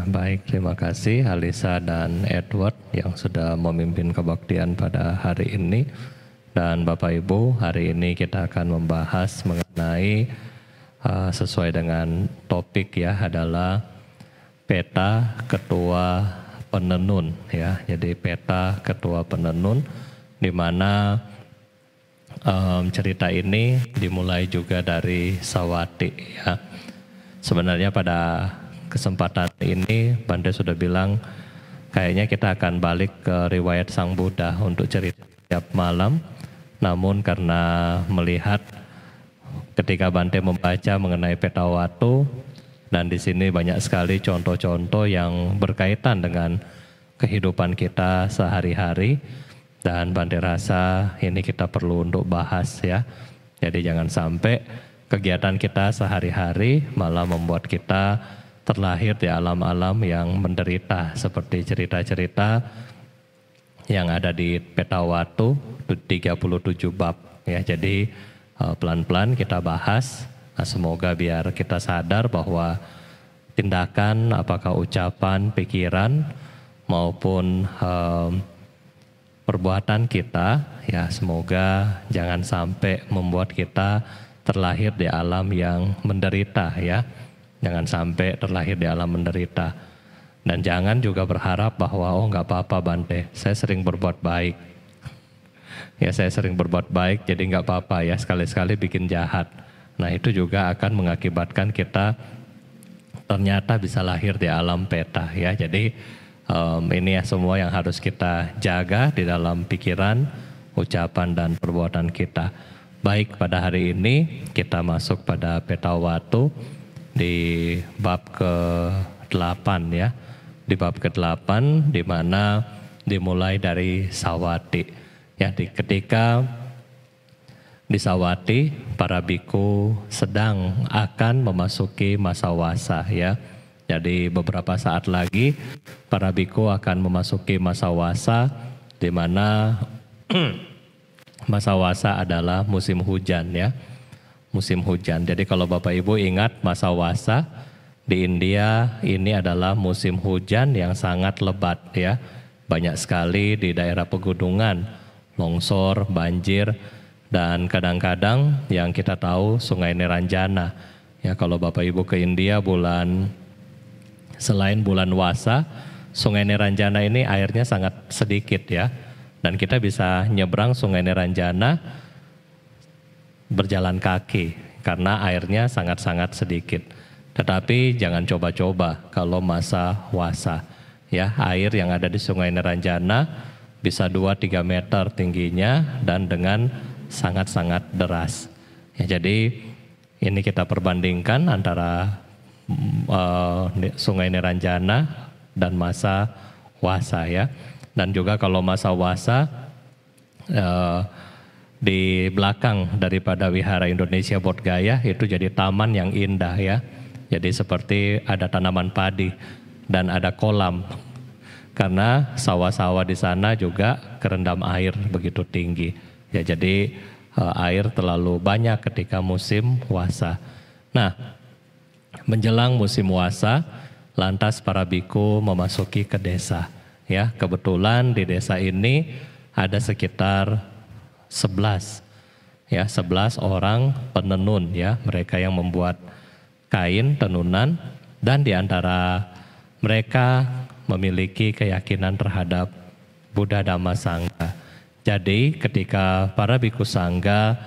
baik, terima kasih Alisa dan Edward yang sudah memimpin kebaktian pada hari ini. Dan Bapak Ibu, hari ini kita akan membahas mengenai sesuai dengan topik ya, adalah peta ketua penenun ya. Jadi peta ketua penenun, di mana cerita ini dimulai juga dari Sawati ya. Sebenarnya pada kesempatan ini Bante sudah bilang kayaknya kita akan balik ke riwayat Sang Buddha untuk cerita setiap malam. Namun karena melihat ketika Bante membaca mengenai peta watu, dan di sini banyak sekali contoh-contoh yang berkaitan dengan kehidupan kita sehari-hari, dan Bante rasa ini kita perlu untuk bahas ya. Jadi jangan sampai kegiatan kita sehari-hari malah membuat kita terlahir di alam-alam yang menderita, seperti cerita-cerita yang ada di peta watu 37 bab ya. Jadi pelan-pelan kita bahas. Nah, semoga biar kita sadar bahwa tindakan, apakah ucapan, pikiran maupun perbuatan kita ya, semoga jangan sampai membuat kita terlahir di alam yang menderita ya. Jangan sampai terlahir di alam menderita. Dan jangan juga berharap bahwa oh nggak apa-apa Bante, saya sering berbuat baik. Ya saya sering berbuat baik jadi nggak apa-apa ya, sekali-sekali bikin jahat. Nah itu juga akan mengakibatkan kita ternyata bisa lahir di alam peta ya. Jadi ini ya semua yang harus kita jaga di dalam pikiran, ucapan dan perbuatan kita. Baik, pada hari ini kita masuk pada peta watu di bab ke-8 ya. Di bab ke-8 di mana dimulai dari Sawati. Ya, ketika di Sawati para biku sedang akan memasuki masa wasa ya. Jadi beberapa saat lagi para biku akan memasuki masa wasa, di mana masa wasa adalah musim hujan ya. Musim hujan. Jadi kalau Bapak Ibu ingat masa wasa di India ini adalah musim hujan yang sangat lebat ya. Banyak sekali di daerah pegunungan, longsor, banjir, dan kadang-kadang yang kita tahu Sungai Neranjana. Ya kalau Bapak Ibu ke India selain bulan Wasa, Sungai Neranjana ini airnya sangat sedikit ya. Dan kita bisa nyebrang Sungai Neranjana berjalan kaki karena airnya sangat-sangat sedikit. Tetapi jangan coba-coba kalau masa wasa ya, air yang ada di Sungai Neranjana bisa 2-3 meter tingginya dan dengan sangat-sangat deras ya. Jadi ini kita perbandingkan antara Sungai Neranjana dan masa wasa ya. Dan juga kalau masa wasa di belakang daripada Wihara Indonesia Bodh Gaya itu jadi taman yang indah ya. Jadi seperti ada tanaman padi dan ada kolam. Karena sawah-sawah di sana juga kerendam air begitu tinggi. Ya jadi air terlalu banyak ketika musim wasa. Nah, menjelang musim wasa, lantas para biku memasuki ke desa. Ya, kebetulan di desa ini ada sekitar 11 orang penenun ya, mereka yang membuat kain tenunan, dan di antara mereka memiliki keyakinan terhadap Buddha Dhamma Sangha. Jadi ketika para biku sangga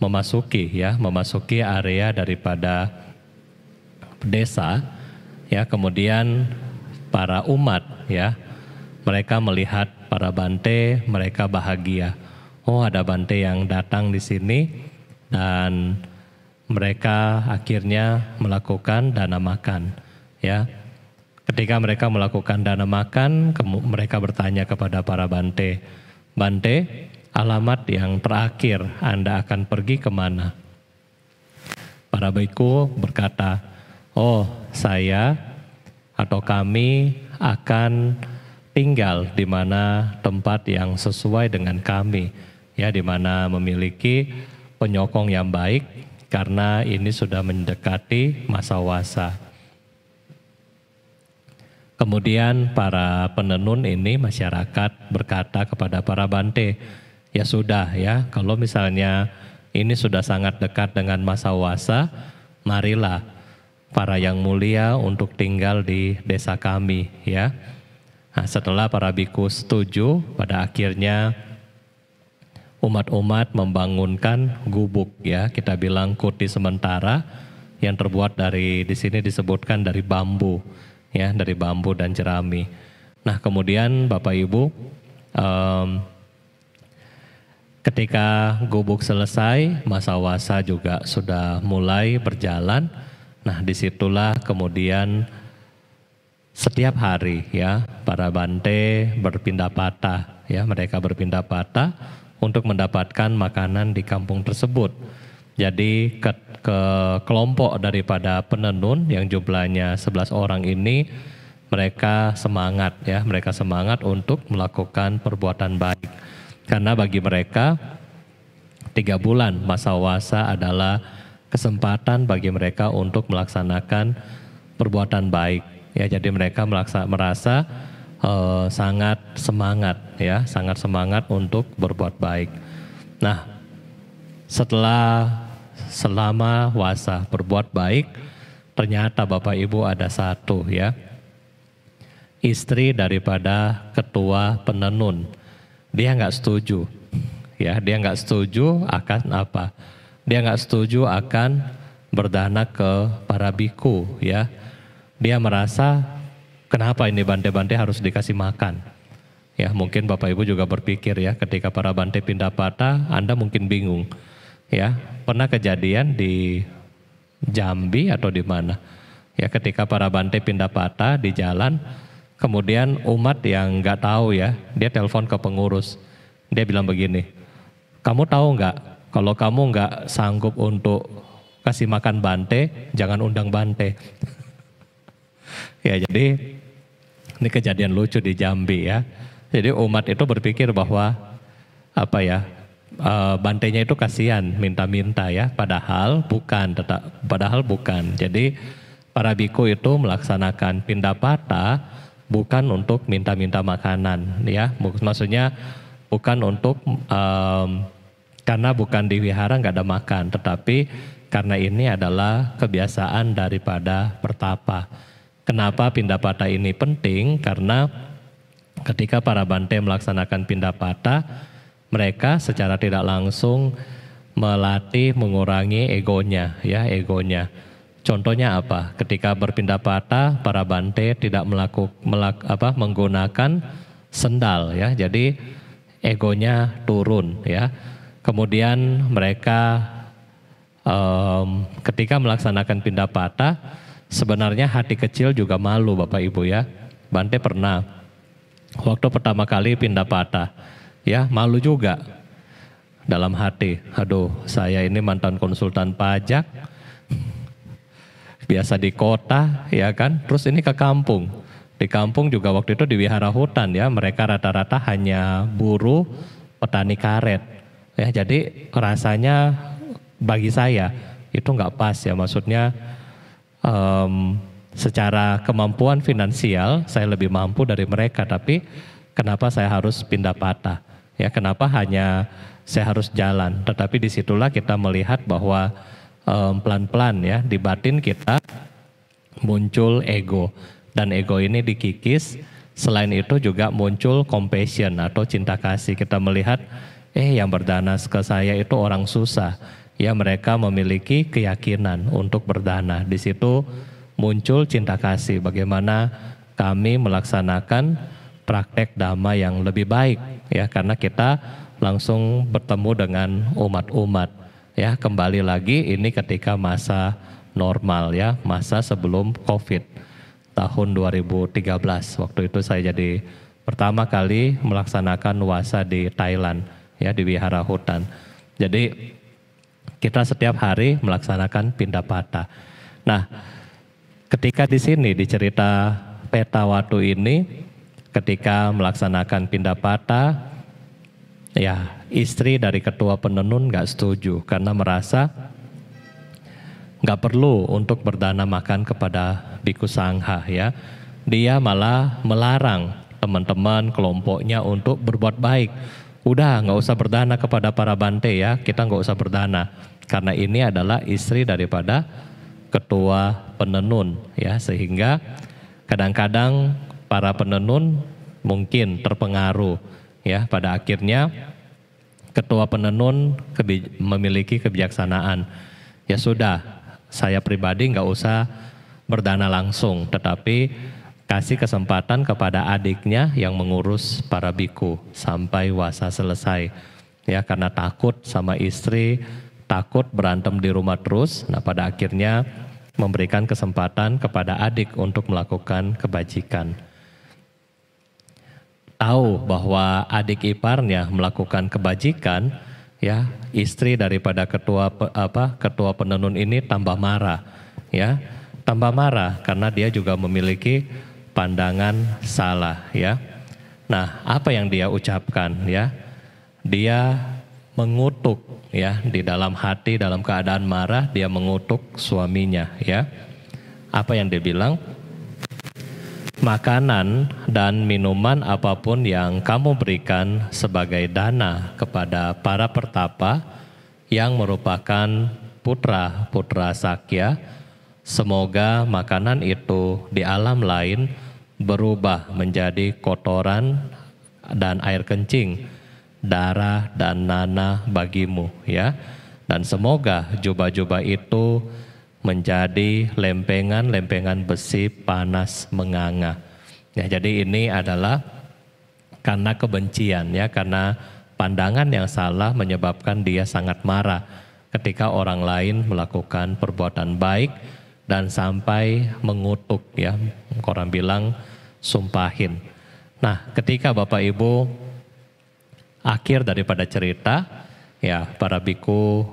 memasuki area daripada desa ya, kemudian para umat ya, mereka melihat para Bante, mereka bahagia. Oh, ada Bante yang datang di sini, dan mereka akhirnya melakukan dana makan ya. Ketika mereka melakukan dana makan, mereka bertanya kepada para Bante, Bante, alamat yang terakhir Anda akan pergi kemana? Para biku berkata, oh saya atau kami akan tinggal di mana tempat yang sesuai dengan kami, ya, di mana memiliki penyokong yang baik, karena ini sudah mendekati masa wasa. Kemudian para penenun ini masyarakat berkata kepada para bante, ya sudah ya, kalau misalnya ini sudah sangat dekat dengan masa wasa, marilah para yang mulia untuk tinggal di desa kami ya. Nah, setelah para biku setuju, pada akhirnya umat-umat membangunkan gubuk ya, kita bilang kuti sementara yang terbuat dari, di sini disebutkan dari bambu ya, dari bambu dan jerami. Nah, kemudian Bapak Ibu, ketika gubuk selesai, masa wasa juga sudah mulai berjalan. Nah, disitulah kemudian setiap hari ya para bante berpindah patah ya, mereka berpindah patah untuk mendapatkan makanan di kampung tersebut. Jadi ke kelompok daripada penenun yang jumlahnya 11 orang ini, mereka semangat ya, mereka semangat untuk melakukan perbuatan baik. Karena bagi mereka 3 bulan masa wasa adalah kesempatan bagi mereka untuk melaksanakan perbuatan baik. Ya, jadi mereka merasa sangat semangat ya, sangat semangat untuk berbuat baik. Nah, selama wasa berbuat baik, ternyata Bapak Ibu ada satu ya, istri daripada ketua penenun, dia nggak setuju ya, dia nggak setuju akan apa? Dia nggak setuju akan berdana ke para biku ya. Dia merasa kenapa ini bante-bante harus dikasih makan? Ya, mungkin Bapak Ibu juga berpikir ya, ketika para bante pindah patah, Anda mungkin bingung. Ya, pernah kejadian di Jambi atau di mana? Ya, ketika para bante pindah patah di jalan, kemudian umat yang nggak tahu ya, dia telepon ke pengurus. Dia bilang begini, kamu tahu nggak, kalau kamu nggak sanggup untuk kasih makan bante, jangan undang bante. Ya, jadi ini kejadian lucu di Jambi ya. Jadi umat itu berpikir bahwa apa ya, bantenya itu kasihan minta-minta ya, padahal bukan, Jadi para biku itu melaksanakan pindah patah bukan untuk minta-minta makanan ya, maksudnya bukan untuk karena bukan di wihara nggak ada makan, tetapi karena ini adalah kebiasaan daripada pertapa. Kenapa pindah patah ini penting? Karena ketika para bante melaksanakan pindah patah, mereka secara tidak langsung melatih mengurangi egonya, ya, egonya. Contohnya apa? Ketika berpindah patah, para bante tidak menggunakan sendal, ya. Jadi egonya turun, ya. Kemudian mereka ketika melaksanakan pindah patah, sebenarnya hati kecil juga malu, Bapak Ibu ya. Bante pernah waktu pertama kali pindah patah, ya, malu juga dalam hati. Aduh, saya ini mantan konsultan pajak, biasa di kota, ya kan. Terus ini ke kampung. Di kampung juga waktu itu di wihara hutan ya, mereka rata-rata hanya buruh petani karet. Ya, jadi rasanya bagi saya itu nggak pas ya, maksudnya secara kemampuan finansial saya lebih mampu dari mereka, tapi kenapa saya harus pindah patah? Ya, kenapa hanya saya harus jalan? Tetapi disitulah kita melihat bahwa pelan-pelan ya di batin kita muncul ego, dan ego ini dikikis. Selain itu juga muncul compassion atau cinta kasih. Kita melihat yang berdana ke saya itu orang susah. Ya, mereka memiliki keyakinan untuk berdana. Di situ muncul cinta kasih. Bagaimana kami melaksanakan praktek dhamma yang lebih baik, ya, karena kita langsung bertemu dengan umat-umat. Ya, kembali lagi ini ketika masa normal ya, masa sebelum COVID tahun 2013. Waktu itu saya jadi pertama kali melaksanakan wasa di Thailand ya, di wihara hutan. Jadi kita setiap hari melaksanakan pindah patah. Nah, ketika di sini di cerita Petawatu ini, ketika melaksanakan pindah patah, ya istri dari ketua penenun nggak setuju karena merasa nggak perlu untuk berdana makan kepada biku sangha ya. dia malah melarang teman-teman kelompoknya untuk berbuat baik. Udah nggak usah berdana kepada para bante ya, kita nggak usah berdana. Karena ini adalah istri daripada ketua penenun ya, sehingga kadang-kadang para penenun mungkin terpengaruh ya, pada akhirnya ketua penenun memiliki kebijaksanaan. Ya sudah, saya pribadi nggak usah berdana langsung, tetapi kasih kesempatan kepada adiknya yang mengurus para biku sampai wasa selesai. Ya, karena takut sama istri, takut berantem di rumah terus. Nah, pada akhirnya memberikan kesempatan kepada adik untuk melakukan kebajikan. Tahu bahwa adik iparnya melakukan kebajikan, ya, istri daripada ketua penenun ini tambah marah, ya, tambah marah karena dia juga memiliki pandangan salah, ya. Nah, apa yang dia ucapkan, ya? Dia mengutuk, ya, di dalam hati, dalam keadaan marah dia mengutuk suaminya, ya. Apa yang dia bilang? Makanan dan minuman apapun yang kamu berikan sebagai dana kepada para pertapa yang merupakan putra-putra Sakya, semoga makanan itu di alam lain berubah menjadi kotoran dan air kencing, darah dan nanah bagimu, ya. Dan semoga jubah-jubah itu menjadi lempengan-lempengan besi panas menganga. Ya, jadi ini adalah karena kebencian, ya, karena pandangan yang salah menyebabkan dia sangat marah ketika orang lain melakukan perbuatan baik dan sampai mengutuk, ya, orang bilang sumpahin. Nah, ketika Bapak Ibu akhir daripada cerita, ya, para biku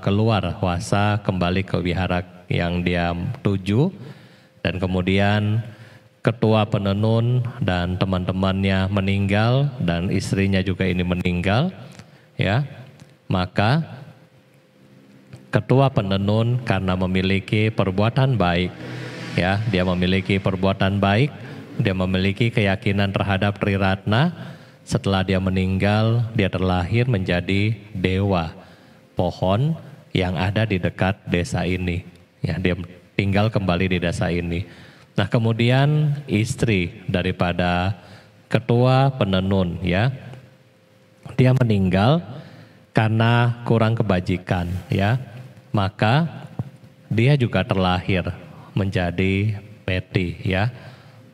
keluar wasa, kembali ke wihara yang dia tuju, dan kemudian ketua penenun dan teman-temannya meninggal dan istrinya juga ini meninggal, ya. Maka ketua penenun karena memiliki perbuatan baik, ya, dia memiliki perbuatan baik, dia memiliki keyakinan terhadap Triratna. Setelah dia meninggal, dia terlahir menjadi dewa pohon yang ada di dekat desa ini. Ya, dia tinggal kembali di desa ini. Nah, kemudian istri daripada ketua penenun, ya, dia meninggal karena kurang kebajikan, ya. Maka dia juga terlahir menjadi peti, ya.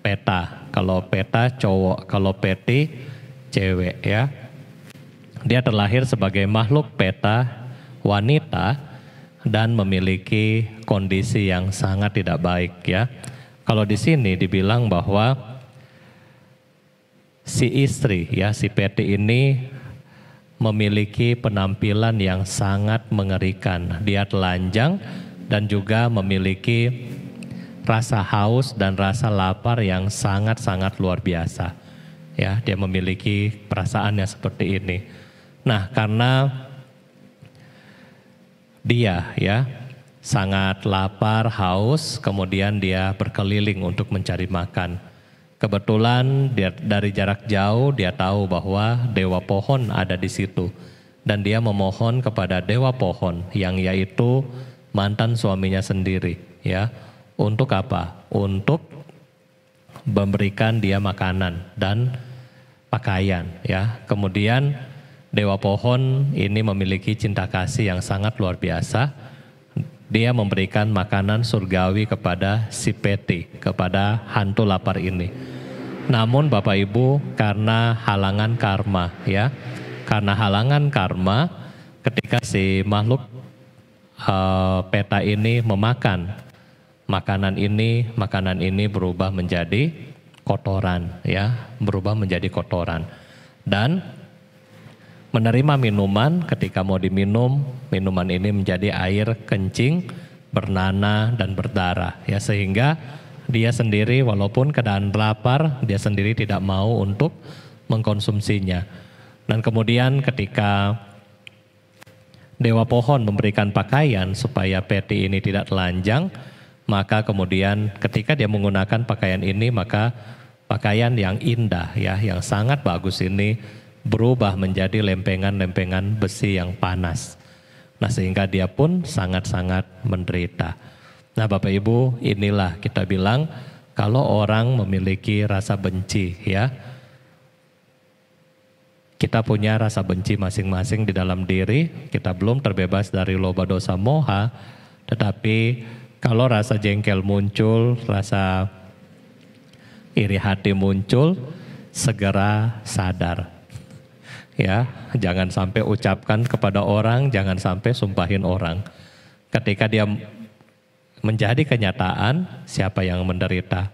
Peta, kalau peta cowok, kalau peti cewek, ya. Dia terlahir sebagai makhluk peta wanita dan memiliki kondisi yang sangat tidak baik, ya. Kalau di sini dibilang bahwa si istri, ya, si peti ini memiliki penampilan yang sangat mengerikan. Dia telanjang dan juga memiliki rasa haus dan rasa lapar yang sangat-sangat luar biasa. Ya, dia memiliki perasaannya seperti ini. Nah, karena dia, ya, sangat lapar, haus, kemudian dia berkeliling untuk mencari makan. Kebetulan dia dari jarak jauh dia tahu bahwa dewa pohon ada di situ. Dan dia memohon kepada dewa pohon yang yaitu mantan suaminya sendiri, ya. Untuk apa? Untuk memberikan dia makanan dan pakaian, ya. Kemudian dewa pohon ini memiliki cinta kasih yang sangat luar biasa. Dia memberikan makanan surgawi kepada si peti, kepada hantu lapar ini. Namun Bapak Ibu, karena halangan karma, ya, karena halangan karma, ketika si makhluk peta ini memakan makanan ini berubah menjadi kotoran, ya, berubah menjadi kotoran. Dan menerima minuman, ketika mau diminum, minuman ini menjadi air kencing, bernanah dan berdarah, ya, sehingga dia sendiri walaupun keadaan lapar, dia sendiri tidak mau untuk mengkonsumsinya. Dan kemudian ketika dewa pohon memberikan pakaian supaya peti ini tidak telanjang, maka kemudian ketika dia menggunakan pakaian ini, maka pakaian yang indah ya, yang sangat bagus ini berubah menjadi lempengan-lempengan besi yang panas. Nah, sehingga dia pun sangat-sangat menderita. Nah, Bapak Ibu, inilah kita bilang kalau orang memiliki rasa benci ya, kita punya rasa benci masing-masing di dalam diri, kita belum terbebas dari loba dosa moha, tetapi kalau rasa jengkel muncul, rasa iri hati muncul, segera sadar. Ya, jangan sampai ucapkan kepada orang, jangan sampai sumpahin orang. Ketika dia menjadi kenyataan, siapa yang menderita?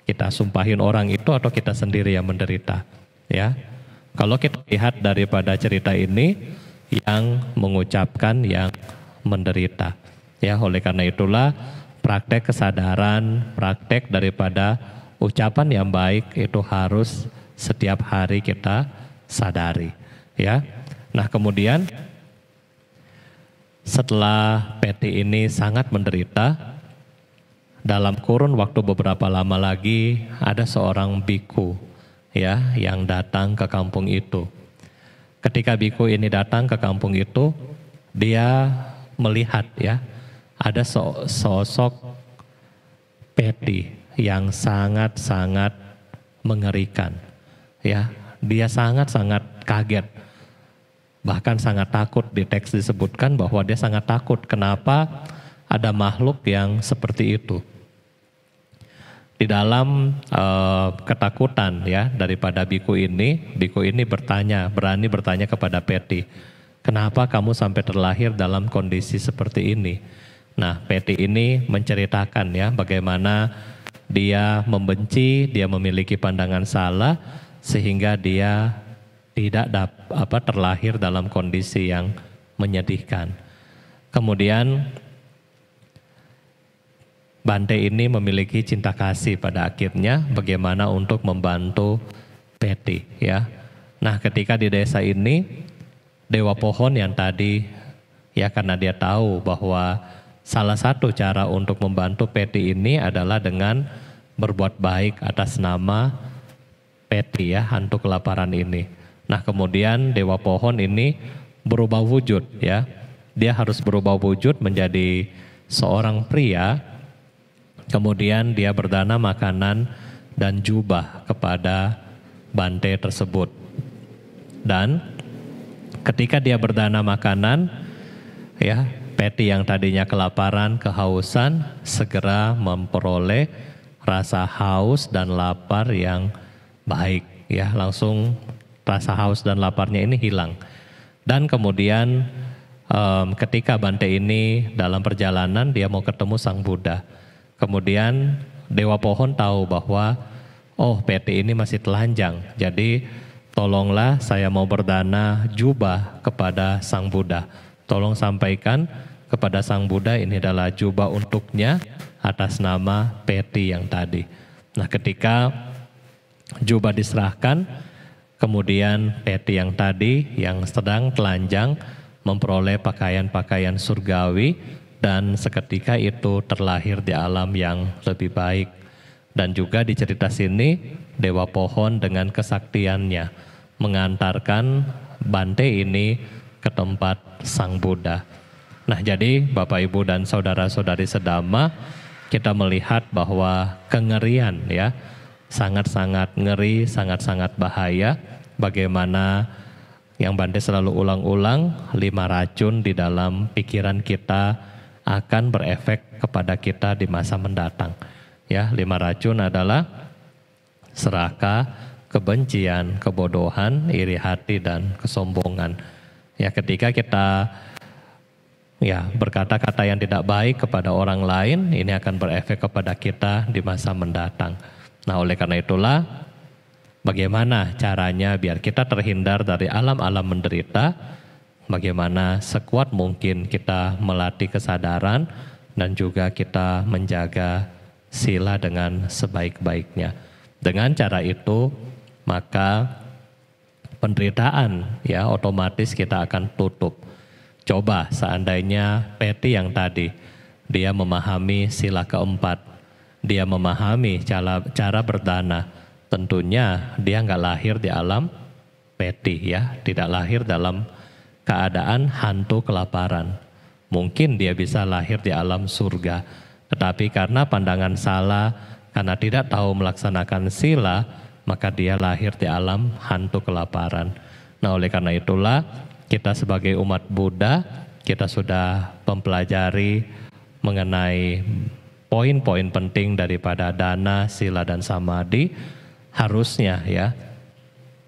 Kita sumpahin orang itu atau kita sendiri yang menderita? Ya. Kalau kita lihat daripada cerita ini, yang mengucapkan yang menderita. Ya, oleh karena itulah praktek kesadaran, praktek daripada ucapan yang baik itu harus setiap hari kita sadari. Ya. Nah, kemudian setelah Peti ini sangat menderita, dalam kurun waktu beberapa lama lagi ada seorang biku ya yang datang ke kampung itu. Ketika biku ini datang ke kampung itu, dia melihat ya ada sosok Peti yang sangat-sangat mengerikan. Ya, dia sangat-sangat kaget. Bahkan sangat takut, di teks disebutkan bahwa dia sangat takut. Kenapa ada makhluk yang seperti itu? Di dalam ketakutan ya daripada biku ini berani bertanya kepada Peti, kenapa kamu sampai terlahir dalam kondisi seperti ini? Nah, Peti ini menceritakan ya bagaimana dia membenci, dia memiliki pandangan salah sehingga dia tidak terlahir dalam kondisi yang menyedihkan. Kemudian Bante ini memiliki cinta kasih pada akhirnya bagaimana untuk membantu Peti ya. Nah, ketika di desa ini Dewa Pohon yang tadi ya, karena dia tahu bahwa salah satu cara untuk membantu Peti ini adalah dengan berbuat baik atas nama Peti ya, hantu kelaparan ini. Nah, kemudian Dewa Pohon ini berubah wujud ya. Dia harus berubah wujud menjadi seorang pria. Kemudian dia berdana makanan dan jubah kepada Bante tersebut. Dan ketika dia berdana makanan ya, Peti yang tadinya kelaparan, kehausan segera memperoleh rasa haus dan lapar yang baik ya, langsung rasa haus dan laparnya ini hilang. Dan kemudian ketika Bante ini dalam perjalanan dia mau ketemu Sang Buddha. Kemudian Dewa Pohon tahu bahwa oh, Peti ini masih telanjang. Jadi tolonglah saya mau berdana jubah kepada Sang Buddha. Tolong sampaikan kepada Sang Buddha ini adalah jubah untuknya atas nama Peti yang tadi. Nah, ketika jubah diserahkan, kemudian Peti yang tadi yang sedang telanjang memperoleh pakaian-pakaian surgawi dan seketika itu terlahir di alam yang lebih baik. Dan juga di cerita sini Dewa Pohon dengan kesaktiannya mengantarkan Bante ini ke tempat Sang Buddha. Nah, jadi Bapak Ibu dan saudara-saudari sedama, kita melihat bahwa kengerian ya, sangat-sangat ngeri, sangat-sangat bahaya. Bagaimana yang Bante selalu ulang-ulang, 5 racun di dalam pikiran kita akan berefek kepada kita di masa mendatang. Ya, 5 racun adalah serakah, kebencian, kebodohan, iri hati, dan kesombongan. Ya, ketika kita ya berkata-kata yang tidak baik kepada orang lain, ini akan berefek kepada kita di masa mendatang. Nah, oleh karena itulah bagaimana caranya biar kita terhindar dari alam-alam menderita? Bagaimana sekuat mungkin kita melatih kesadaran dan juga kita menjaga sila dengan sebaik-baiknya. Dengan cara itu, maka penderitaan ya otomatis kita akan tutup. Coba seandainya Peti yang tadi dia memahami sila keempat, dia memahami cara berdana. Tentunya dia nggak lahir di alam peti ya, tidak lahir dalam keadaan hantu kelaparan. Mungkin dia bisa lahir di alam surga, tetapi karena pandangan salah, karena tidak tahu melaksanakan sila, maka dia lahir di alam hantu kelaparan. Nah, oleh karena itulah kita sebagai umat Buddha, kita sudah mempelajari mengenai poin-poin penting daripada dana, sila, dan samadhi. Harusnya ya,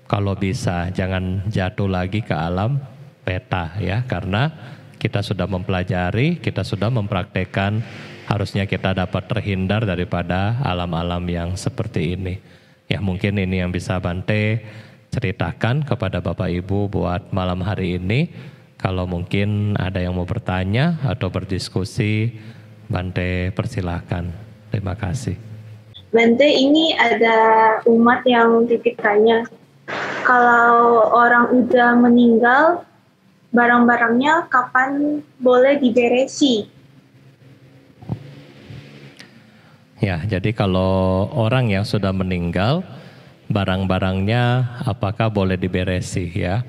kalau bisa jangan jatuh lagi ke alam peta ya, karena kita sudah mempelajari, kita sudah mempraktekkan, harusnya kita dapat terhindar daripada alam-alam yang seperti ini. Ya mungkin ini yang bisa Bante ceritakan kepada Bapak Ibu buat malam hari ini. Kalau mungkin ada yang mau bertanya atau berdiskusi, Bante persilahkan. Terima kasih. Bante, ini ada umat yang titip tanya, kalau orang udah meninggal, barang-barangnya kapan boleh diberesi? Ya, jadi kalau orang yang sudah meninggal, barang-barangnya apakah boleh diberesi ya?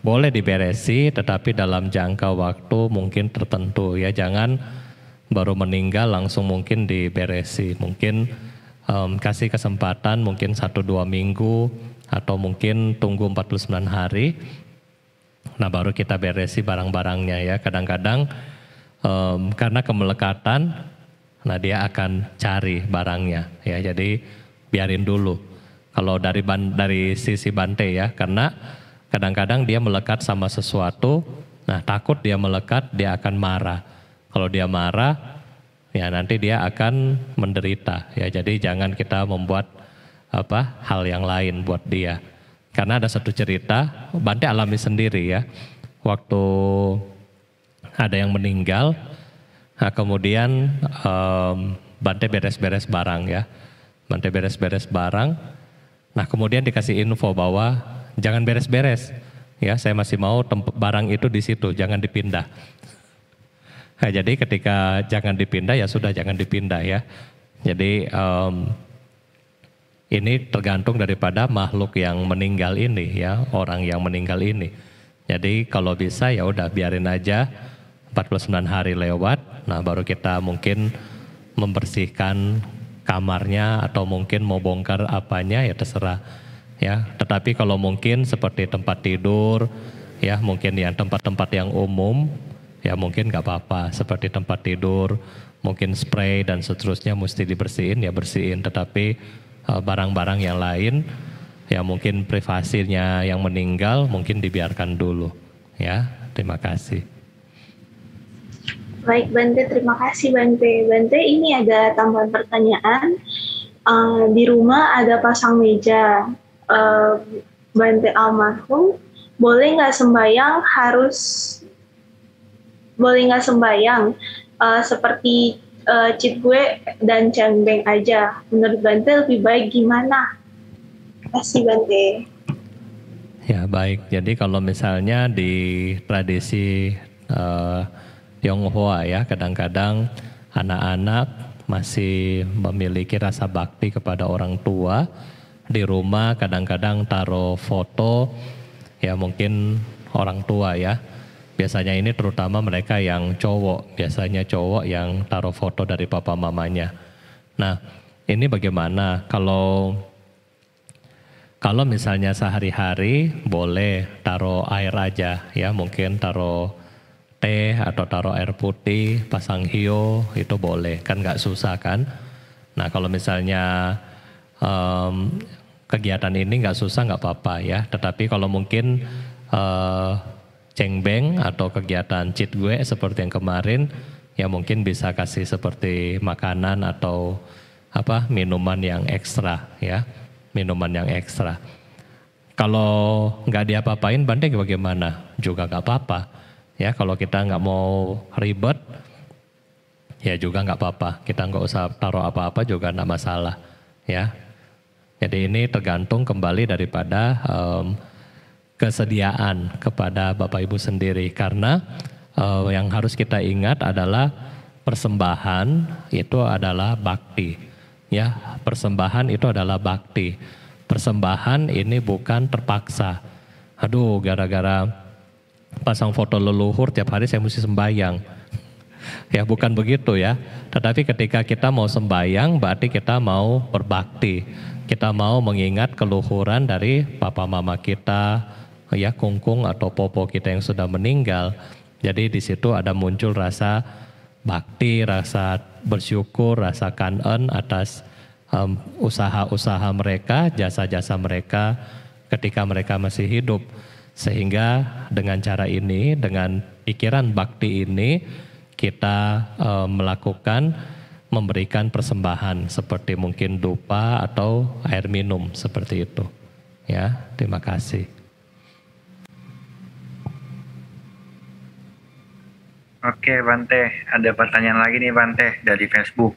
Boleh diberesi, tetapi dalam jangka waktu mungkin tertentu ya. Jangan baru meninggal langsung mungkin diberesi. Mungkin kasih kesempatan mungkin 1-2 minggu atau mungkin tunggu 49 hari. Nah baru kita beresi barang-barangnya ya. Kadang-kadang karena kemelekatan, nah dia akan cari barangnya ya. Jadi biarin dulu. Kalau dari sisi Bante ya, karena kadang-kadang dia melekat sama sesuatu. Nah takut dia melekat, dia akan marah. Kalau dia marah, ya nanti dia akan menderita ya. Jadi jangan kita membuat hal yang lain buat dia. Karena ada satu cerita, Bante alami sendiri ya, waktu ada yang meninggal, nah kemudian Bante beres-beres barang ya, Bante beres-beres barang, nah kemudian dikasih info bahwa jangan beres-beres, ya saya masih mau barang itu di situ, jangan dipindah. Nah, jadi ketika jangan dipindah ya sudah jangan dipindah ya. Jadi ini tergantung daripada makhluk yang meninggal ini ya, orang yang meninggal ini. Jadi kalau bisa ya udah biarin aja 49 hari lewat, nah baru kita mungkin membersihkan kamarnya atau mungkin mau bongkar apanya ya terserah ya. Tetapi kalau mungkin seperti tempat tidur ya, mungkin yang tempat-tempat yang umum ya mungkin nggak apa-apa, seperti tempat tidur, mungkin spray dan seterusnya mesti dibersihin ya bersihin, tetapi barang-barang yang lain ya mungkin privasinya yang meninggal mungkin dibiarkan dulu ya. Terima kasih. Baik Bante, terima kasih Bante. Bante, ini ada tambahan pertanyaan. Di rumah ada pasang meja. Bante almarhum boleh nggak sembahyang seperti Cit Gue dan Cengbeng aja. Menurut Bante lebih baik gimana? Terima kasih Bante. Ya baik, jadi kalau misalnya di tradisi Tionghoa ya, kadang-kadang anak-anak masih memiliki rasa bakti kepada orang tua. Di rumah kadang-kadang taruh foto ya mungkin orang tua ya. Biasanya ini terutama mereka yang cowok, biasanya cowok yang taruh foto dari papa mamanya. Nah ini bagaimana kalau misalnya sehari-hari boleh taruh air aja ya, mungkin taruh teh atau taruh air putih, pasang hio itu boleh, kan nggak susah kan. Nah kalau misalnya kegiatan ini nggak susah nggak apa-apa ya, tetapi kalau mungkin cengbeng atau kegiatan Cit Gue seperti yang kemarin ya mungkin bisa kasih seperti makanan atau minuman yang ekstra ya, minuman yang ekstra. Kalau nggak diapa-apain Bante bagaimana? Juga nggak apa-apa ya. Kalau kita nggak mau ribet ya juga nggak apa-apa. Kita nggak usah taruh apa-apa juga nggak masalah ya. Jadi ini tergantung kembali daripada kesediaan kepada Bapak Ibu sendiri, karena yang harus kita ingat adalah persembahan itu adalah bakti. Ya, persembahan itu adalah bakti. Persembahan ini bukan terpaksa. Aduh, gara-gara pasang foto leluhur tiap hari saya mesti sembahyang. Ya, bukan begitu ya. Tetapi ketika kita mau sembahyang berarti kita mau berbakti. Kita mau mengingat keluhuran dari papa mama kita, ya kungkung atau popo kita yang sudah meninggal. Jadi di situ ada muncul rasa bakti, rasa bersyukur, rasa kanen atas usaha-usaha mereka, jasa-jasa mereka ketika mereka masih hidup. Sehingga dengan cara ini, dengan pikiran bakti ini, kita memberikan persembahan seperti mungkin dupa atau air minum seperti itu. Ya, terima kasih. Oke Bante, ada pertanyaan lagi nih Bante dari Facebook.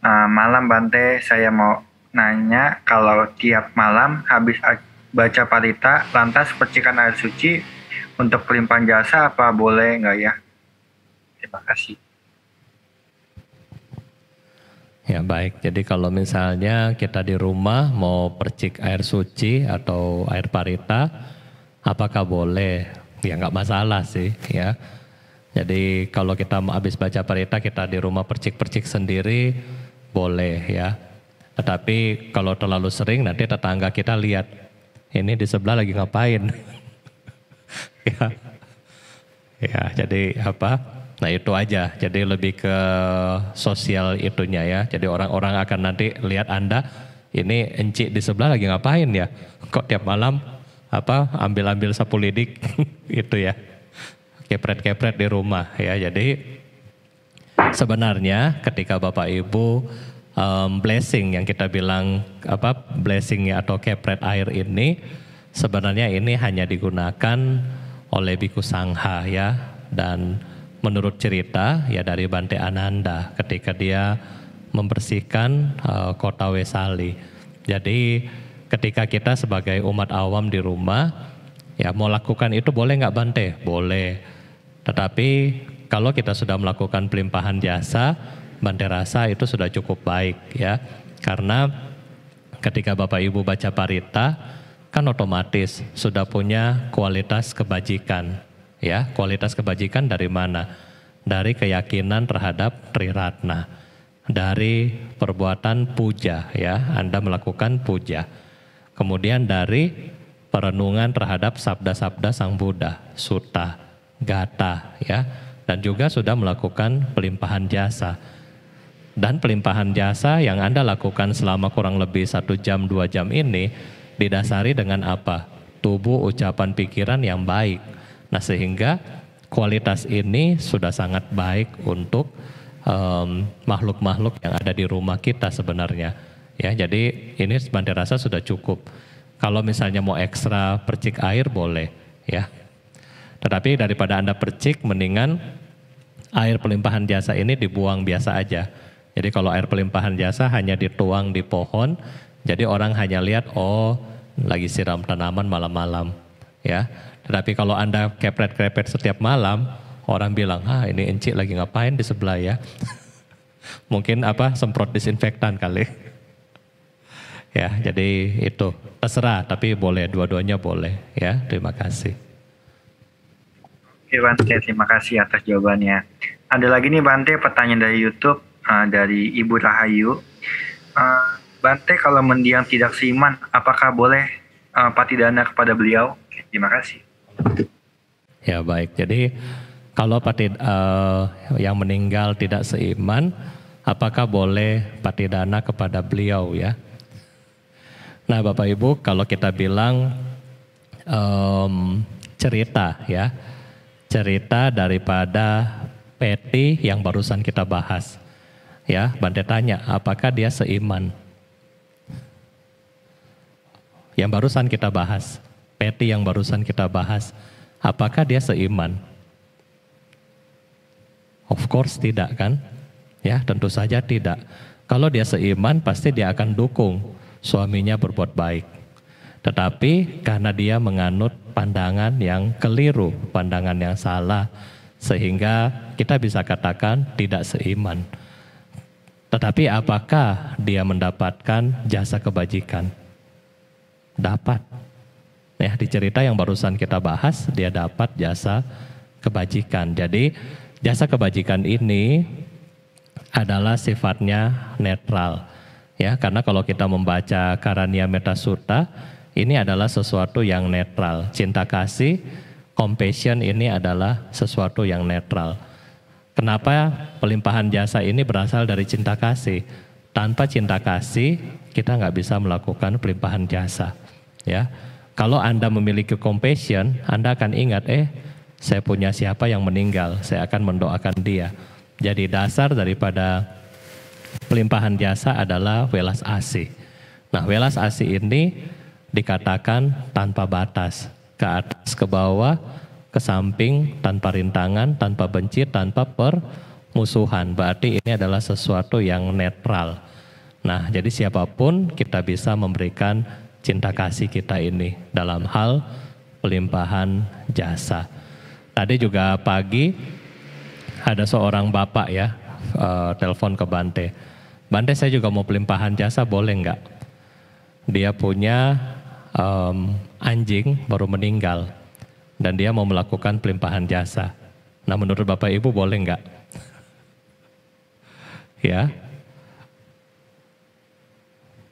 Malam Bante, saya mau nanya kalau tiap malam habis baca parita lantas percikan air suci untuk pelimpahan jasa apa boleh nggak ya? Terima kasih. Ya baik, jadi kalau misalnya kita di rumah mau percik air suci atau air parita, apakah boleh? Ya nggak masalah sih ya. Jadi kalau kita habis baca parita kita di rumah percik-percik sendiri boleh ya. Tetapi kalau terlalu sering nanti tetangga kita lihat ini di sebelah lagi ngapain. ya jadi apa? Nah itu aja. Jadi lebih ke sosial itunya ya. Jadi orang-orang akan nanti lihat Anda ini encik di sebelah lagi ngapain ya? Kok tiap malam ambil-ambil sapu lidik itu ya. Kepret-kepret di rumah ya. Jadi sebenarnya ketika Bapak Ibu blessing yang kita bilang blessingnya atau kepret air ini sebenarnya ini hanya digunakan oleh Biku Sangha ya. Dan menurut cerita ya dari Bante Ananda ketika dia membersihkan kota Wesali. Jadi ketika kita sebagai umat awam di rumah ya mau lakukan itu boleh nggak Bante? Boleh. Tetapi kalau kita sudah melakukan pelimpahan jasa, Bante rasa itu sudah cukup baik ya. Karena ketika Bapak Ibu baca parita, kan otomatis sudah punya kualitas kebajikan. Ya, kualitas kebajikan dari mana? Dari keyakinan terhadap Triratna. Dari perbuatan puja ya, Anda melakukan puja. Kemudian dari perenungan terhadap sabda-sabda Sang Buddha, sutta, gata ya, dan juga sudah melakukan pelimpahan jasa. Dan pelimpahan jasa yang Anda lakukan selama kurang lebih 1 jam 2 jam ini didasari dengan apa? Tubuh, ucapan, pikiran yang baik. Nah sehingga kualitas ini sudah sangat baik untuk makhluk-makhluk yang ada di rumah kita sebenarnya. Ya, jadi ini Bante rasa sudah cukup. Kalau misalnya mau ekstra percik air boleh ya. Tetapi daripada Anda percik, mendingan air pelimpahan jasa ini dibuang biasa aja. Jadi kalau air pelimpahan jasa hanya dituang di pohon, jadi orang hanya lihat, oh lagi siram tanaman malam-malam. Ya. Tetapi kalau Anda kepret-kepret setiap malam, orang bilang, ini encik lagi ngapain di sebelah ya. Mungkin semprot disinfektan kali. Ya, jadi itu terserah, tapi boleh, dua-duanya boleh. Ya, terima kasih. Oke Bante, terima kasih atas jawabannya. Ada lagi nih Bante pertanyaan dari YouTube dari Ibu Rahayu. Bante kalau mendiang tidak seiman, apakah boleh patidana kepada beliau? Oke, terima kasih. Ya baik, jadi kalau yang meninggal tidak seiman, apakah boleh patidana kepada beliau ya? Nah Bapak Ibu, kalau kita bilang cerita ya, cerita daripada Peti yang barusan kita bahas. Ya, Bante tanya, apakah dia seiman? Yang barusan kita bahas, Peti yang barusan kita bahas, apakah dia seiman? Of course tidak kan? Ya, tentu saja tidak. Kalau dia seiman, pasti dia akan dukung suaminya berbuat baik. Tetapi karena dia menganut pandangan yang keliru, pandangan yang salah, sehingga kita bisa katakan tidak seiman. Tetapi apakah dia mendapatkan jasa kebajikan? Dapat. Ya, di cerita yang barusan kita bahas, dia dapat jasa kebajikan. Jadi jasa kebajikan ini adalah sifatnya netral. Ya, karena kalau kita membaca Karania Metta Sutta, ini adalah sesuatu yang netral. Cinta kasih, compassion ini adalah sesuatu yang netral. Kenapa pelimpahan jasa ini berasal dari cinta kasih? Tanpa cinta kasih, kita nggak bisa melakukan pelimpahan jasa. Ya, kalau Anda memiliki compassion, Anda akan ingat, saya punya siapa yang meninggal, saya akan mendoakan dia. Jadi dasar daripada pelimpahan jasa adalah welas asih. Nah, welas asih ini dikatakan tanpa batas, ke atas, ke bawah, ke samping, tanpa rintangan, tanpa benci, tanpa permusuhan. Berarti ini adalah sesuatu yang netral. Nah, jadi siapapun kita bisa memberikan cinta kasih kita ini dalam hal pelimpahan jasa. Tadi juga pagi ada seorang bapak ya telepon ke Bante. Bante, saya juga mau pelimpahan jasa, boleh nggak? Dia punya anjing baru meninggal dan dia mau melakukan pelimpahan jasa. Nah, menurut Bapak Ibu boleh nggak? Ya,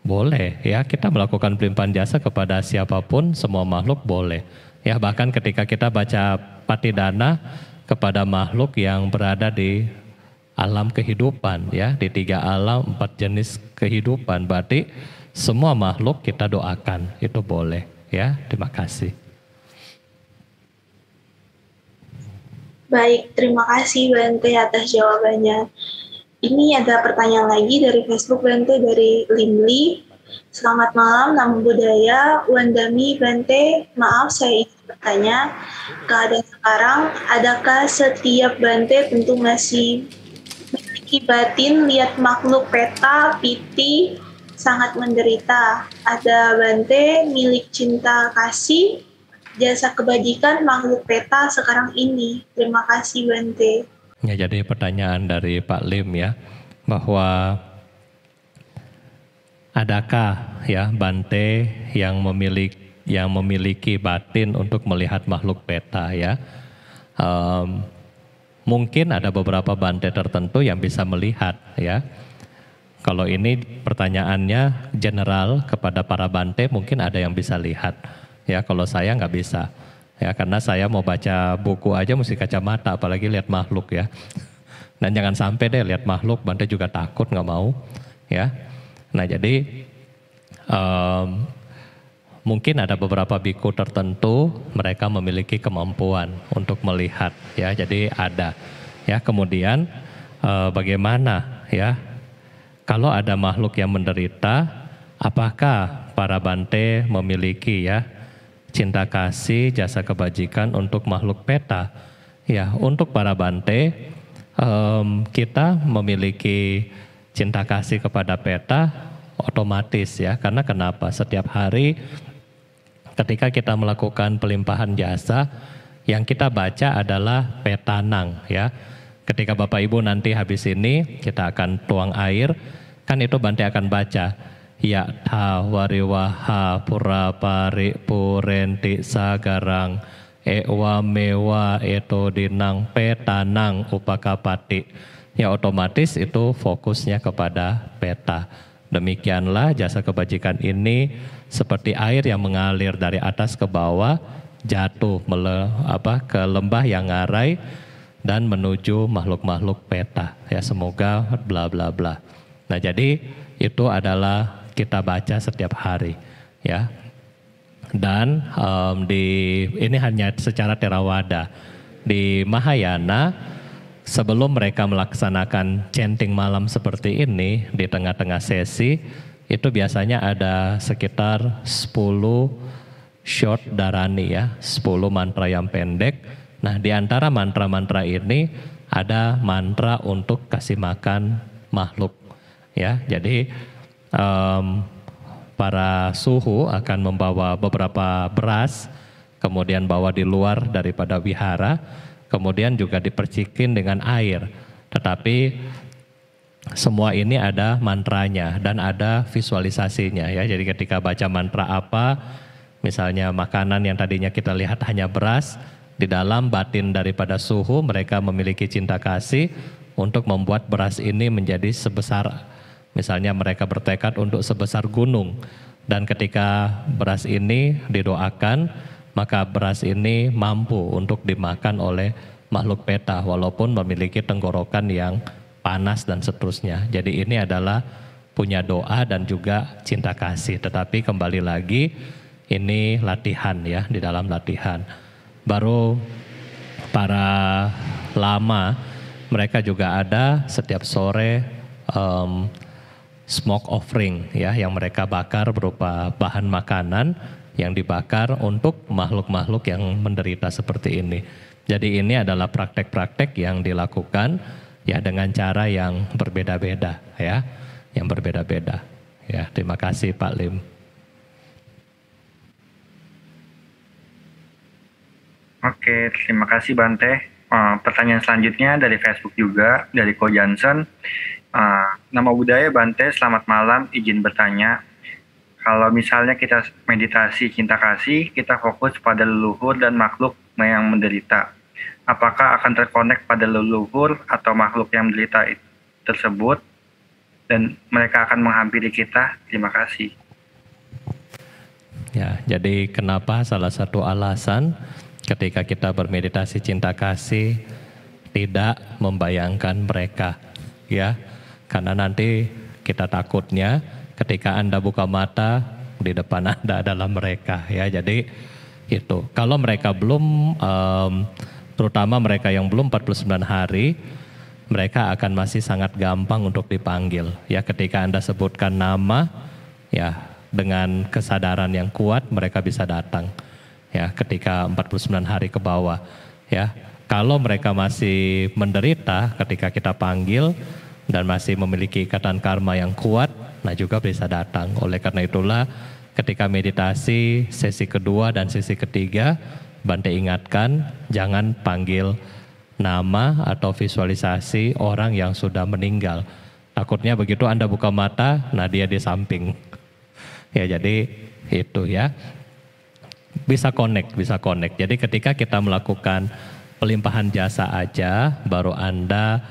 boleh ya, kita melakukan pelimpahan jasa kepada siapapun, semua makhluk boleh. Ya, bahkan ketika kita baca Patidana kepada makhluk yang berada di alam kehidupan, ya, di 3 alam, 4 jenis kehidupan, berarti semua makhluk kita doakan, itu boleh. Ya, terima kasih. Baik, terima kasih Bante atas jawabannya. Ini ada pertanyaan lagi dari Facebook Bante, dari Limli. Selamat malam, Namo Buddhaya, Wandami Bante. Maaf, saya ingin bertanya, keadaan sekarang, adakah setiap Bante tentu masih memiliki batin lihat makhluk peta, piti, sangat menderita? Ada Bante milik cinta kasih, jasa kebajikan makhluk peta sekarang ini. Terima kasih Bante. Ya, jadi pertanyaan dari Pak Lim ya, bahwa adakah ya Bante yang memiliki batin untuk melihat makhluk peta ya? Mungkin ada beberapa Bante tertentu yang bisa melihat ya. Kalau ini pertanyaannya general kepada para Bante, mungkin ada yang bisa lihat ya. Kalau saya nggak bisa. Ya, karena saya mau baca buku aja mesti kacamata, apalagi lihat makhluk ya. Dan jangan sampai deh lihat makhluk, Bante juga takut, nggak mau ya. Nah, jadi mungkin ada beberapa biku tertentu mereka memiliki kemampuan untuk melihat ya. Jadi ada ya. Kemudian bagaimana ya kalau ada makhluk yang menderita, apakah para Bante memiliki ya cinta kasih, jasa kebajikan untuk makhluk peta? Ya, untuk para Bante, kita memiliki cinta kasih kepada peta otomatis ya. Karena kenapa? Setiap hari ketika kita melakukan pelimpahan jasa, yang kita baca adalah petanang ya. Ketika Bapak Ibu nanti habis ini, kita akan tuang air, kan itu Bante akan baca. Ya tha wariwaha pura pari purenti sagarang ewa mewa eto dinang petanang upakapati. Ya, otomatis itu fokusnya kepada peta. Demikianlah jasa kebajikan ini seperti air yang mengalir dari atas ke bawah, jatuh ke lembah yang ngarai dan menuju makhluk-makhluk peta. Ya, semoga bla bla bla. Nah, jadi itu adalah kita baca setiap hari ya. Dan ini hanya secara Theravada. Di Mahayana, sebelum mereka melaksanakan chanting malam seperti ini, di tengah-tengah sesi itu biasanya ada sekitar 10 short dharani ya, 10 mantra yang pendek. Nah, di antara mantra-mantra ini ada mantra untuk kasih makan makhluk ya. Jadi para suhu akan membawa beberapa beras, kemudian bawa di luar daripada wihara, kemudian juga dipercikin dengan air. Tetapi semua ini ada mantranya dan ada visualisasinya ya. Jadi ketika baca mantra apa, misalnya makanan yang tadinya kita lihat hanya beras, di dalam batin daripada suhu mereka memiliki cinta kasih untuk membuat beras ini menjadi sebesar, misalnya mereka bertekad untuk sebesar gunung. Dan ketika beras ini didoakan, maka beras ini mampu untuk dimakan oleh makhluk peta walaupun memiliki tenggorokan yang panas dan seterusnya. Jadi ini adalah punya doa dan juga cinta kasih. Tetapi kembali lagi ini latihan ya, di dalam latihan. Baru para lama mereka juga ada setiap sore smoke offering ya, yang mereka bakar berupa bahan makanan yang dibakar untuk makhluk-makhluk yang menderita seperti ini. Jadi ini adalah praktek-praktek yang dilakukan ya dengan cara yang berbeda-beda ya, yang berbeda-beda. Ya, terima kasih Pak Lim. Oke, terima kasih Bante. Pertanyaan selanjutnya dari Facebook juga, dari Ko Johnson. Nama budaya Bante, selamat malam, izin bertanya. Kalau misalnya kita meditasi cinta kasih, kita fokus pada leluhur dan makhluk yang menderita. Apakah akan terkonek pada leluhur atau makhluk yang menderita tersebut dan mereka akan menghampiri kita? Terima kasih. Ya, jadi kenapa salah satu alasan ketika kita bermeditasi cinta kasih tidak membayangkan mereka, ya, karena nanti kita takutnya ketika Anda buka mata di depan Anda adalah mereka, ya. Jadi itu kalau mereka belum terutama mereka yang belum 49 hari, mereka akan masih sangat gampang untuk dipanggil. Ya, ketika Anda sebutkan nama, ya, dengan kesadaran yang kuat mereka bisa datang. Ya, ketika 49 hari ke bawah, ya. Kalau mereka masih menderita ketika kita panggil dan masih memiliki ikatan karma yang kuat, nah juga bisa datang. Oleh karena itulah ketika meditasi sesi kedua dan sesi ketiga, Bante ingatkan jangan panggil nama atau visualisasi orang yang sudah meninggal. Takutnya begitu Anda buka mata, nah dia di samping. Ya, jadi itu ya. Bisa connect. Jadi ketika kita melakukan pelimpahan jasa aja, baru Anda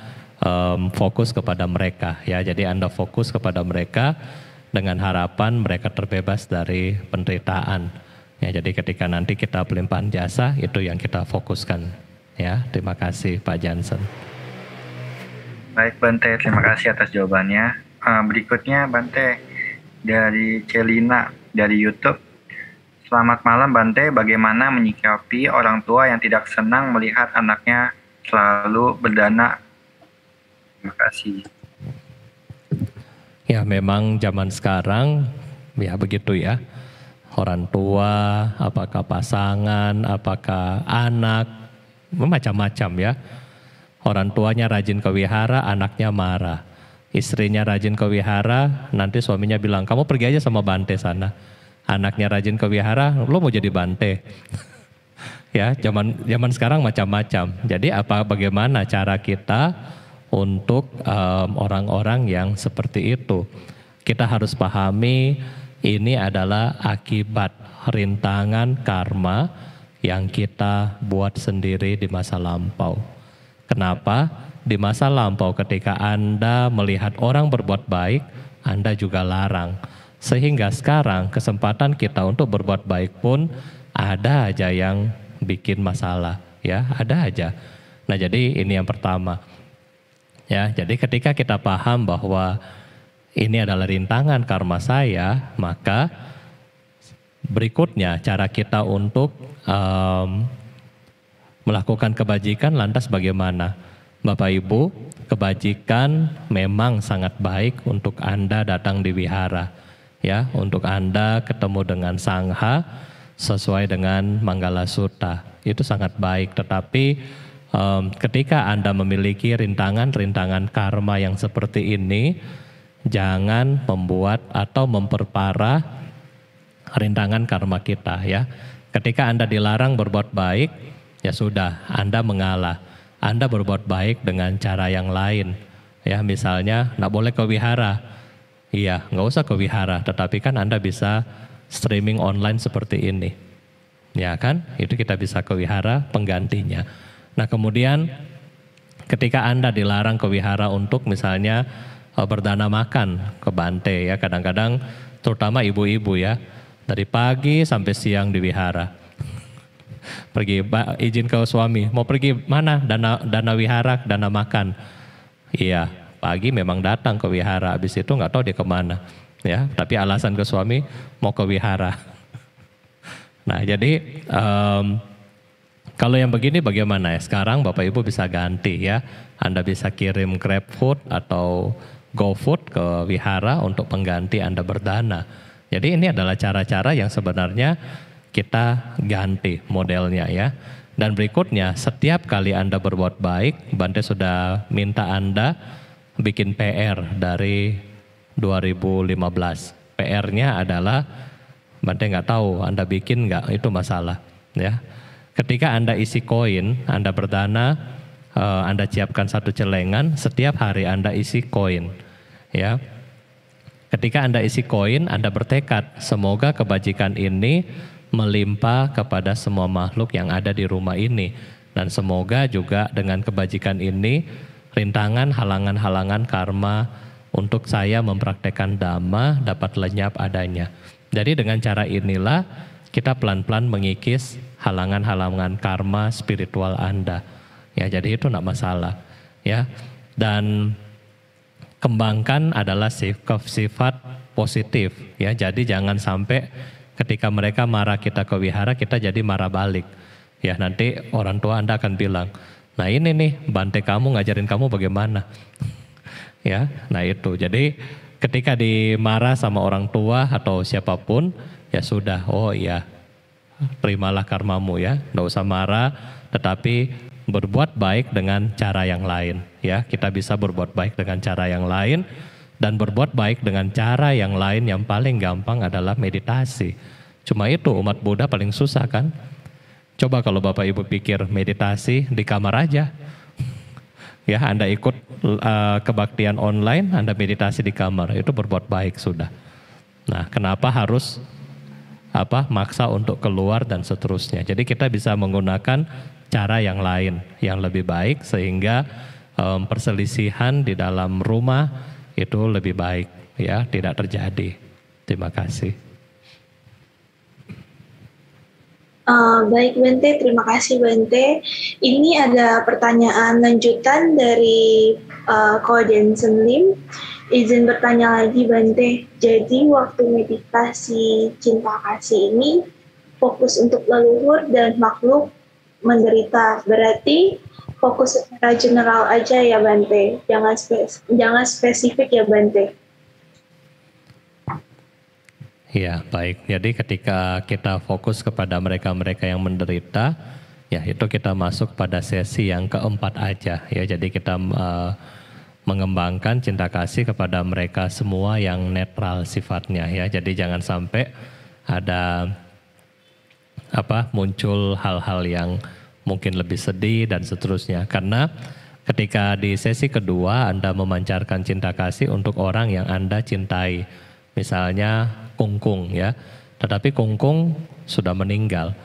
fokus kepada mereka ya. Jadi Anda fokus kepada mereka dengan harapan mereka terbebas dari penderitaan. Ya, jadi ketika nanti kita pelimpahan jasa, itu yang kita fokuskan. Ya, terima kasih Pak Johnson. Baik Bante, terima kasih atas jawabannya. Berikutnya Bante dari Celina dari YouTube. Selamat malam Bante, bagaimana menyikapi orang tua yang tidak senang melihat anaknya selalu berdana? Terima kasih. Ya, memang zaman sekarang ya begitu ya. Orang tua, apakah pasangan, apakah anak, macam-macam ya. Orang tuanya rajin ke wihara, anaknya marah. Istrinya rajin ke wihara, nanti suaminya bilang, kamu pergi aja sama Bante sana. Anaknya rajin ke wihara, lo mau jadi Bante. Ya, zaman sekarang macam-macam. Jadi bagaimana cara kita untuk orang-orang yang seperti itu? Kita harus pahami ini adalah akibat rintangan karma yang kita buat sendiri di masa lampau. Kenapa? Di masa lampau ketika Anda melihat orang berbuat baik, Anda juga larang. Sehingga sekarang kesempatan kita untuk berbuat baik pun ada aja yang bikin masalah, ya, ada aja. Nah, jadi ini yang pertama. Ya, jadi ketika kita paham bahwa ini adalah rintangan karma saya, maka berikutnya cara kita untuk melakukan kebajikan lantas bagaimana? Bapak Ibu, kebajikan memang sangat baik untuk Anda datang di wihara. Ya, untuk Anda ketemu dengan Sangha sesuai dengan Manggala Sutta. Itu sangat baik, tetapi ketika Anda memiliki rintangan-rintangan karma yang seperti ini, jangan membuat atau memperparah rintangan karma kita ya. Ketika Anda dilarang berbuat baik, ya sudah, Anda mengalah. Anda berbuat baik dengan cara yang lain. Ya, misalnya nggak boleh ke wihara. Iya, nggak usah ke wihara, tetapi kan Anda bisa streaming online seperti ini. Ya kan, itu kita bisa ke wihara penggantinya. Nah kemudian ketika Anda dilarang ke wihara untuk misalnya berdana makan ke Bante ya, kadang-kadang terutama ibu-ibu ya, dari pagi sampai siang di wihara. Pergi izin ke suami, mau pergi mana? Dana wihara, dana makan. Iya, pagi memang datang ke wihara, habis itu nggak tahu dia kemana. Ya, tapi alasan ke suami mau ke wihara. Nah jadi kalau yang begini bagaimana ya? Sekarang Bapak Ibu bisa ganti ya. Anda bisa kirim GrabFood atau GoFood ke wihara untuk pengganti Anda berdana. Jadi ini adalah cara-cara yang sebenarnya kita ganti modelnya ya. Dan berikutnya, setiap kali Anda berbuat baik, Bante sudah minta Anda bikin PR dari 2015. PR-nya adalah, Bante nggak tahu Anda bikin nggak, itu masalah ya. Ketika Anda isi koin, Anda berdana, Anda siapkan satu celengan, setiap hari Anda isi koin ya. Ketika Anda isi koin, Anda bertekad semoga kebajikan ini melimpah kepada semua makhluk yang ada di rumah ini. Dan semoga juga dengan kebajikan ini, rintangan, halangan-halangan karma untuk saya mempraktekkan Dhamma dapat lenyap adanya. Jadi dengan cara inilah kita pelan-pelan mengikis halangan-halangan karma spiritual Anda. Ya, jadi itu enggak masalah. Ya. Dan kembangkan adalah sifat positif ya. Jadi jangan sampai ketika mereka marah kita ke wihara kita jadi marah balik. Ya, nanti orang tua Anda akan bilang, "Nah, ini nih Bante kamu ngajarin kamu bagaimana?" Ya. Nah, itu. Jadi ketika dimarah sama orang tua atau siapapun, ya sudah, oh iya, terimalah karmamu ya. Enggak usah marah, tetapi berbuat baik dengan cara yang lain ya. Kita bisa berbuat baik dengan cara yang lain, dan berbuat baik dengan cara yang lain yang paling gampang adalah meditasi. Cuma itu umat Buddha paling susah kan. Coba kalau Bapak Ibu pikir meditasi di kamar aja ya, Anda ikut kebaktian online, Anda meditasi di kamar, itu berbuat baik sudah. Nah, kenapa harus maksa untuk keluar dan seterusnya. Jadi kita bisa menggunakan cara yang lain yang lebih baik sehingga perselisihan di dalam rumah itu lebih baik ya, tidak terjadi. Terima kasih. Baik Bante, terima kasih Bante. Ini ada pertanyaan lanjutan dari Ko Jensen Lim. Izin bertanya lagi Bante, jadi waktu meditasi cinta kasih ini fokus untuk leluhur dan makhluk menderita, berarti fokus secara general aja ya Bante, jangan spesifik ya Bante. Ya, baik. Jadi ketika kita fokus kepada mereka-mereka yang menderita, ya itu kita masuk pada sesi yang keempat aja ya. Jadi kita mengembangkan cinta kasih kepada mereka semua yang netral sifatnya ya. Jadi jangan sampai ada muncul hal-hal yang mungkin lebih sedih dan seterusnya. Karena ketika di sesi kedua Anda memancarkan cinta kasih untuk orang yang Anda cintai, misalnya Kungkung ya, tetapi Kungkung sudah meninggal,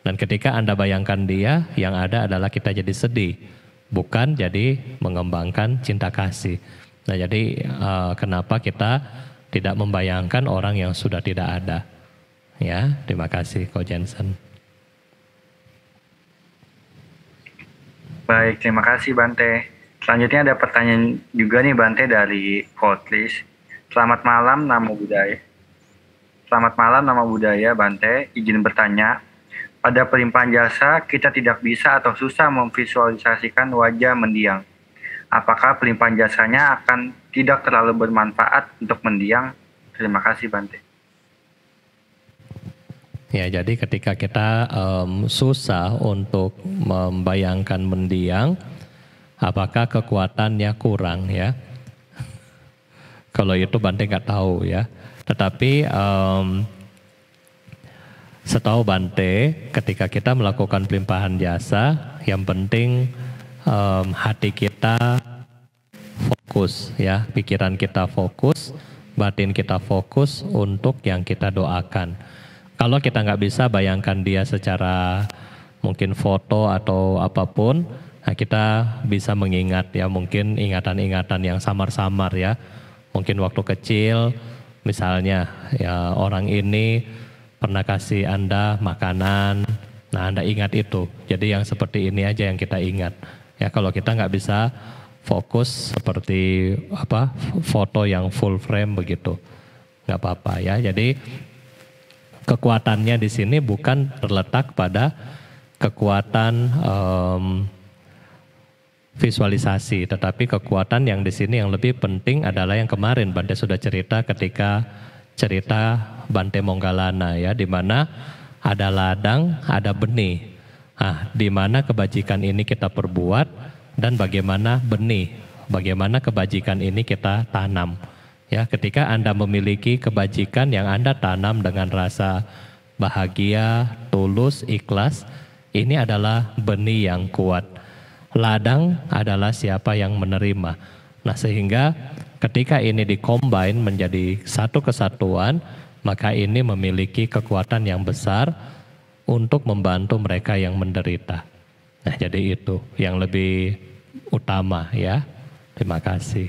dan ketika Anda bayangkan dia, yang ada adalah kita jadi sedih, bukan jadi mengembangkan cinta kasih. Nah jadi kenapa kita tidak membayangkan orang yang sudah tidak ada ya. Terima kasih Ko Jensen. Baik, terima kasih Bante. Selanjutnya ada pertanyaan juga nih Bante dari Kotlis. Selamat malam, Namo Buddhaya. Selamat malam, Namo Buddhaya, Bante. Izin bertanya, pada pelimpahan jasa kita tidak bisa atau susah memvisualisasikan wajah mendiang. Apakah pelimpahan jasanya akan tidak terlalu bermanfaat untuk mendiang? Terima kasih, Bante. Ya, jadi ketika kita susah untuk membayangkan mendiang, apakah kekuatannya kurang ya? Kalau itu Bante nggak tahu ya. Tetapi Setahu Bante, ketika kita melakukan pelimpahan jasa, yang penting hati kita fokus, ya, pikiran kita fokus, batin kita fokus untuk yang kita doakan. Kalau kita nggak bisa bayangkan dia secara mungkin foto atau apapun, nah kita bisa mengingat, ya, mungkin ingatan-ingatan yang samar-samar, ya. Mungkin waktu kecil, misalnya, ya, orang ini pernah kasih Anda makanan, nah Anda ingat itu. Jadi yang seperti ini aja yang kita ingat. Ya, kalau kita nggak bisa fokus seperti foto yang full frame begitu, nggak apa-apa, ya. Jadi kekuatannya di sini bukan terletak pada kekuatan visualisasi, tetapi kekuatan yang di sini yang lebih penting adalah yang kemarin Bante sudah cerita ketika cerita Bante Monggalana, ya, di mana ada ladang, ada benih. Nah, di mana kebajikan ini kita perbuat dan bagaimana benih, bagaimana kebajikan ini kita tanam. Ya, ketika Anda memiliki kebajikan yang Anda tanam dengan rasa bahagia, tulus, ikhlas, ini adalah benih yang kuat. Ladang adalah siapa yang menerima. Nah, sehingga ketika ini dikombin menjadi satu kesatuan, maka ini memiliki kekuatan yang besar untuk membantu mereka yang menderita. Nah, jadi itu yang lebih utama, ya. Terima kasih.